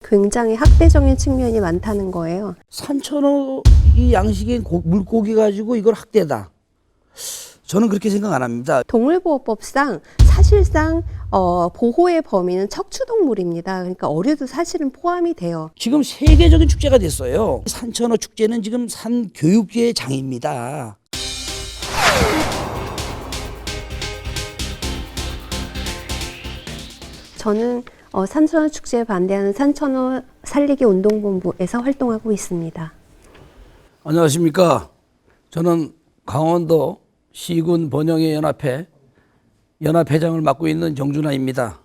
굉장히 학대적인 측면이 많다는 거예요. 산천어 이 양식의 물고기 가지고 이걸 학대다. 저는 그렇게 생각 안 합니다. 동물보호법상 사실상 보호의 범위는 척추동물입니다. 그러니까 어류도 사실은 포함이 돼요. 지금 세계적인 축제가 됐어요. 산천어 축제는 지금 산교육계의 장입니다. 저는 산천어 축제에 반대하는 산천어 살리기 운동본부에서 활동하고 있습니다. 안녕하십니까. 저는 강원도 시군 번영회 연합회 연합회장을 맡고 있는 정준하입니다.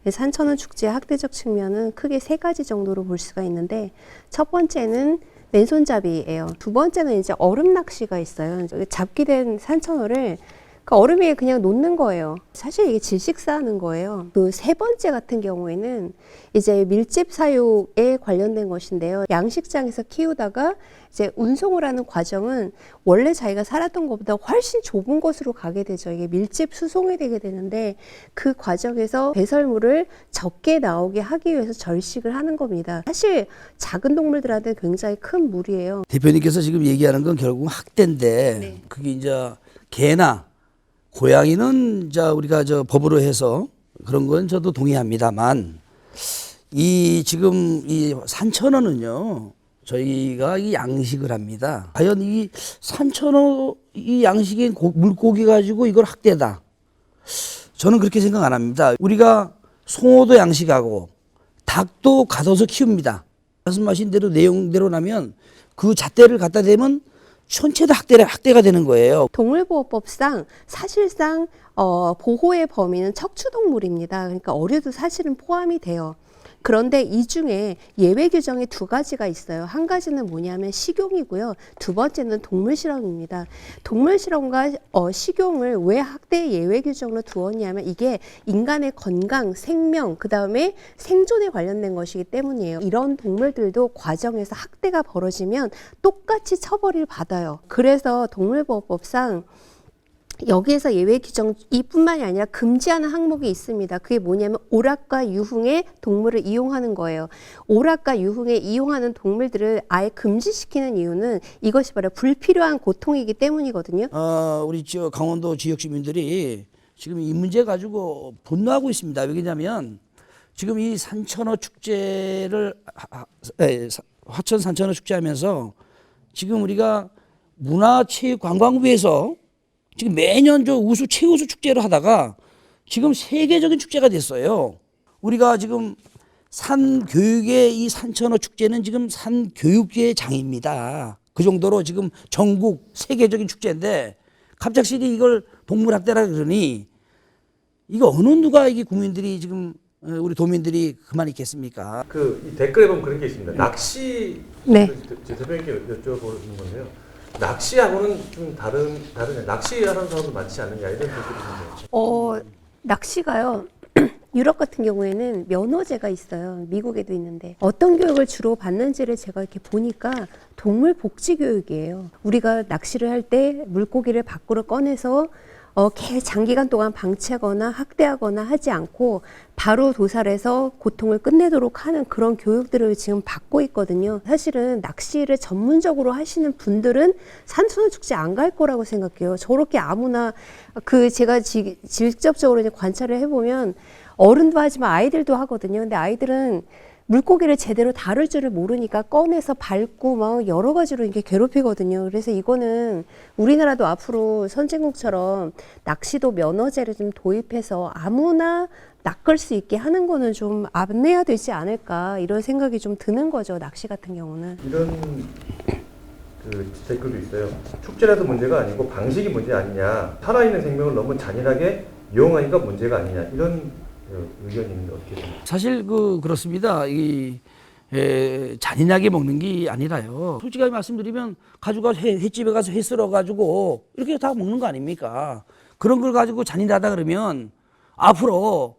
산천어 축제의 학대적 측면은 크게 세 가지 정도로 볼 수가 있는데, 첫 번째는 맨손잡이예요. 두 번째는 이제 얼음 낚시가 있어요. 잡게 된 산천어를 그 얼음 위에 그냥 놓는 거예요. 사실 이게 질식사하는 거예요. 그 세 번째 같은 경우에는 이제 밀집 사육에 관련된 것인데요. 양식장에서 키우다가 이제 운송을 하는 과정은 원래 자기가 살았던 것보다 훨씬 좁은 곳으로 가게 되죠. 이게 밀집 수송이 되게 되는데, 그 과정에서 배설물을 적게 나오게 하기 위해서 절식을 하는 겁니다. 사실 작은 동물들한테 굉장히 큰 무리예요. 대표님께서 지금 얘기하는 건 결국 학대인데, 네. 그게 이제 개나 고양이는 우리가 법으로 해서 그런 건 저도 동의합니다만, 이 지금 이 산천어는요, 저희가 이 양식을 합니다. 과연 이 산천어 이 양식의 물고기 가지고 이걸 학대다. 저는 그렇게 생각 안 합니다. 우리가 송어도 양식하고 닭도 가둬서 키웁니다. 말씀하신 대로 내용대로 나면 그 잣대를 갖다 대면 전체 다 학대가 되는 거예요. 동물보호법상 사실상 보호의 범위는 척추동물입니다. 그러니까 어류도 사실은 포함이 돼요. 그런데 이 중에 예외 규정이 두 가지가 있어요. 한 가지는 뭐냐면 식용이고요. 두 번째는 동물실험입니다. 동물실험과 식용을 왜 학대 예외 규정으로 두었냐면, 이게 인간의 건강, 생명, 그 다음에 생존에 관련된 것이기 때문이에요. 이런 동물들도 과정에서 학대가 벌어지면 똑같이 처벌을 받아요. 그래서 동물보호법상 여기에서 예외 규정 이뿐만이 아니라 금지하는 항목이 있습니다. 그게 뭐냐면 오락과 유흥에 동물을 이용하는 거예요. 오락과 유흥에 이용하는 동물들을 아예 금지시키는 이유는 이것이 바로 불필요한 고통이기 때문이거든요. 우리 강원도 지역 주민들이 지금 이 문제 가지고 분노하고 있습니다. 왜냐하면 지금 이 산천어 축제를 화천 산천어 축제하면서 지금 우리가 문화체육관광부에서 지금 매년 최우수 축제를 하다가 지금 세계적인 축제가 됐어요. 우리가 지금 산교육의 이 산천어 축제는 지금 산교육계의 장입니다. 그 정도로 지금 전국 세계적인 축제인데, 갑작스레 이걸 동물학대라 그러니 이거 어느 누가 이게 국민들이 지금 우리 도민들이 그만 있겠습니까? 이 댓글에 보면 그런 게 있습니다. 낚시, 네. 제 대표님께 여쭤보는 건데요. 낚시하고는 좀 다른 낚시하는 사람도 많지 않느냐 이런 댓글이 있는데. 낚시가요. 유럽 같은 경우에는 면허제가 있어요. 미국에도 있는데 어떤 교육을 주로 받는지를 제가 이렇게 보니까 동물 복지 교육이에요. 우리가 낚시를 할 때 물고기를 밖으로 꺼내서 장기간 동안 방치하거나 학대하거나 하지 않고 바로 도살해서 고통을 끝내도록 하는 그런 교육들을 지금 받고 있거든요. 사실은 낚시를 전문적으로 하시는 분들은 산천어 축제 안 갈 거라고 생각해요. 저렇게 아무나 제가 직접적으로 이제 관찰을 해보면 어른도 하지만 아이들도 하거든요. 근데 아이들은 물고기를 제대로 다룰 줄을 모르니까 꺼내서 밟고 막 여러 가지로 이렇게 괴롭히거든요. 그래서 이거는 우리나라도 앞으로 선진국처럼 낚시도 면허제를 좀 도입해서 아무나 낚을 수 있게 하는 거는 좀 안내해야 되지 않을까, 이런 생각이 좀 드는 거죠. 낚시 같은 경우는. 이런 댓글도 있어요. 축제라도 문제가 아니고 방식이 문제 아니냐. 살아있는 생명을 너무 잔인하게 이용하니까 문제가 아니냐. 이런 의견이 있는데 어떻게 생각하세요? 사실 그렇습니다. 잔인하게 먹는 게 아니라요. 솔직하게 말씀드리면 가지고 횟집에 가서 회 썰어 가지고 이렇게 다 먹는 거 아닙니까? 그런 걸 가지고 잔인하다 그러면 앞으로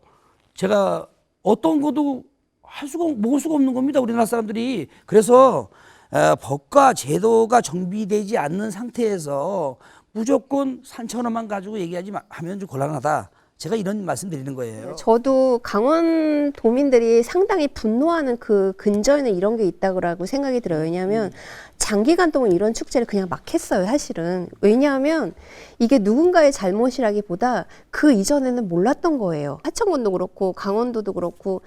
제가 어떤 것도 먹을 수가 없는 겁니다. 우리나라 사람들이. 그래서 법과 제도가 정비되지 않는 상태에서 무조건 산천어만 가지고 얘기하지 하면 좀 곤란하다. 제가 이런 말씀 드리는 거예요. 저도 강원 도민들이 상당히 분노하는 그 근저에는 이런 게 있다고 생각이 들어요. 왜냐하면 장기간 동안 이런 축제를 그냥 막 했어요, 사실은. 왜냐하면 이게 누군가의 잘못이라기보다 그 이전에는 몰랐던 거예요. 하천군도 그렇고 강원도도 그렇고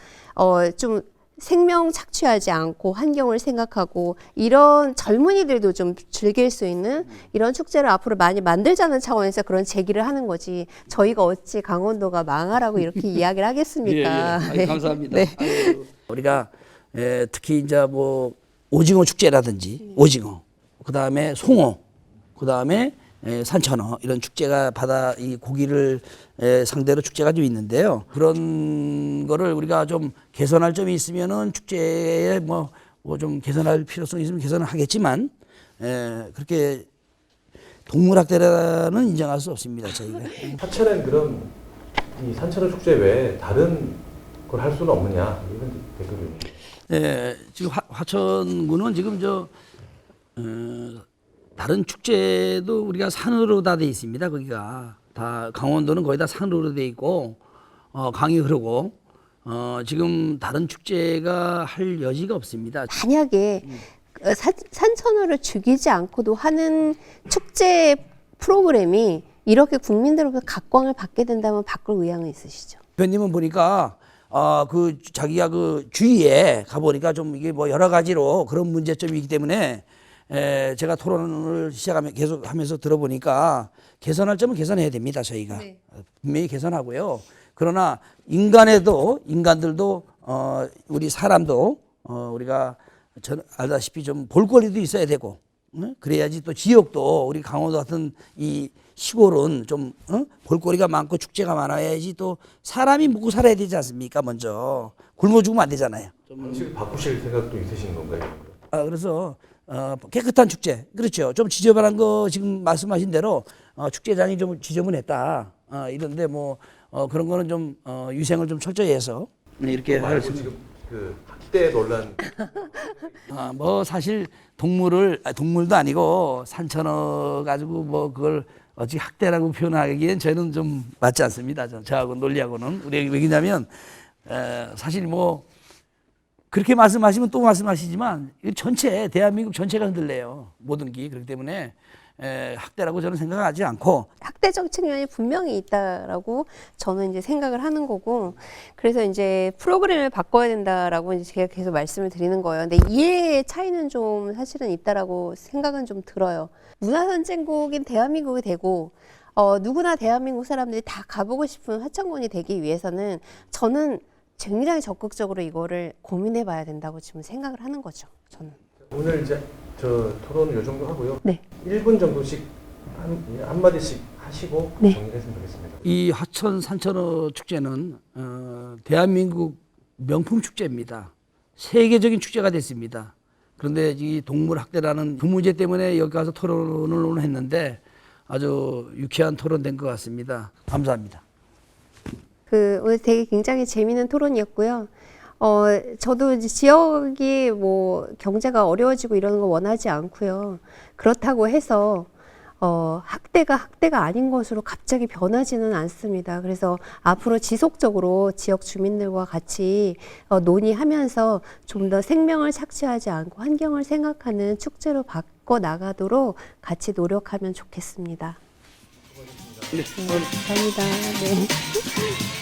좀 생명 착취하지 않고 환경을 생각하고 이런 젊은이들도 좀 즐길 수 있는 이런 축제를 앞으로 많이 만들자는 차원에서 그런 제기를 하는 거지. 저희가 어찌 강원도가 망하라고 이렇게 이야기를 하겠습니까? 예, 예. 아유, 감사합니다. 아유, 우리가 특히 이제 뭐 오징어 축제라든지 오징어, 그 다음에 송어, 그 다음에 산천어 이런 축제가 바다 이 고기를 상대로 축제가 좀 있는데요. 그런 거를 우리가 좀 개선할 점이 있으면은 축제에 뭐 좀 개선할 필요성이 있으면 개선을 하겠지만 그렇게 동물학대라는 인정할 수 없습니다, 저희가. 하천엔 그럼 이 산천어 축제 외에 다른 걸 할 수는 없느냐 이런 댓글이. 지금 화천군은 지금 다른 축제도 우리가 산으로 다 돼 있습니다. 거기가 다 강원도는 거의 다 산으로 돼 있고 강이 흐르고 지금 다른 축제가 할 여지가 없습니다. 만약에 산천어를 죽이지 않고도 하는 축제 프로그램이 이렇게 국민들로부터 각광을 받게 된다면 바꿀 의향은 있으시죠? 대표님은 보니까 그 자기가 그 주위에 가보니까 좀 이게 뭐 여러 가지로 그런 문제점이 있기 때문에 제가 토론을 계속 하면서 들어보니까 개선할 점은 개선해야 됩니다, 저희가. 네. 분명히 개선하고요. 그러나 인간들도 우리 사람도 우리가 알다시피 좀 볼거리도 있어야 되고, 그래야지 또 지역도 우리 강원도 같은 이 시골은 좀 볼거리가 많고 축제가 많아야지 또 사람이 먹고 살아야 되지 않습니까? 먼저 굶어 죽으면 안 되잖아요. 방식을 바꾸실 생각도 있으신 건가요? 그래서 깨끗한 축제, 그렇죠. 좀 지저분한 거 지금 말씀하신 대로 축제장이 좀 지저분했다. 이런데 뭐 그런 거는 좀 위생을 좀 철저히 해서 이렇게 할 수. 지금 그 학대 논란. 뭐 사실 동물도 아니고 산천어 가지고 뭐 그걸 어찌 학대라고 표현하기엔 저희는 좀 맞지 않습니다. 저하고 논리하고는. 왜냐하면 사실 뭐 그렇게 말씀하시면 또 말씀하시지만 전체 대한민국 전체가 흔들려요. 모든 게. 그렇기 때문에 학대라고 저는 생각하지 않고 학대적 측면이 분명히 있다라고 저는 이제 생각을 하는 거고, 그래서 이제 프로그램을 바꿔야 된다라고 이제 제가 계속 말씀을 드리는 거예요. 근데 이해의 차이는 좀 사실은 있다라고 생각은 좀 들어요. 문화선진국인 대한민국이 되고 누구나 대한민국 사람들이 다 가보고 싶은 화천군이 되기 위해서는 저는 굉장히 적극적으로 이거를 고민해 봐야 된다고 지금 생각을 하는 거죠, 저는. 오늘 이제 저 토론은 요 정도 하고요. 네. 1분 정도씩 한마디씩 하시고 네. 정리했으면 좋겠습니다. 이 하천 산천어 축제는 대한민국 명품 축제입니다. 세계적인 축제가 됐습니다. 그런데 이 동물 학대라는 그 문제 때문에 여기 가서 토론을 오늘 했는데 아주 유쾌한 토론된 것 같습니다. 감사합니다. 오늘 되게 굉장히 재미있는 토론이었고요. 저도 이제 지역이 뭐 경제가 어려워지고 이러는 거 원하지 않고요. 그렇다고 해서 학대가 아닌 것으로 갑자기 변하지는 않습니다. 그래서 앞으로 지속적으로 지역 주민들과 같이 논의하면서 좀 더 생명을 착취하지 않고 환경을 생각하는 축제로 바꿔 나가도록 같이 노력하면 좋겠습니다. 네, 감사합니다. 네.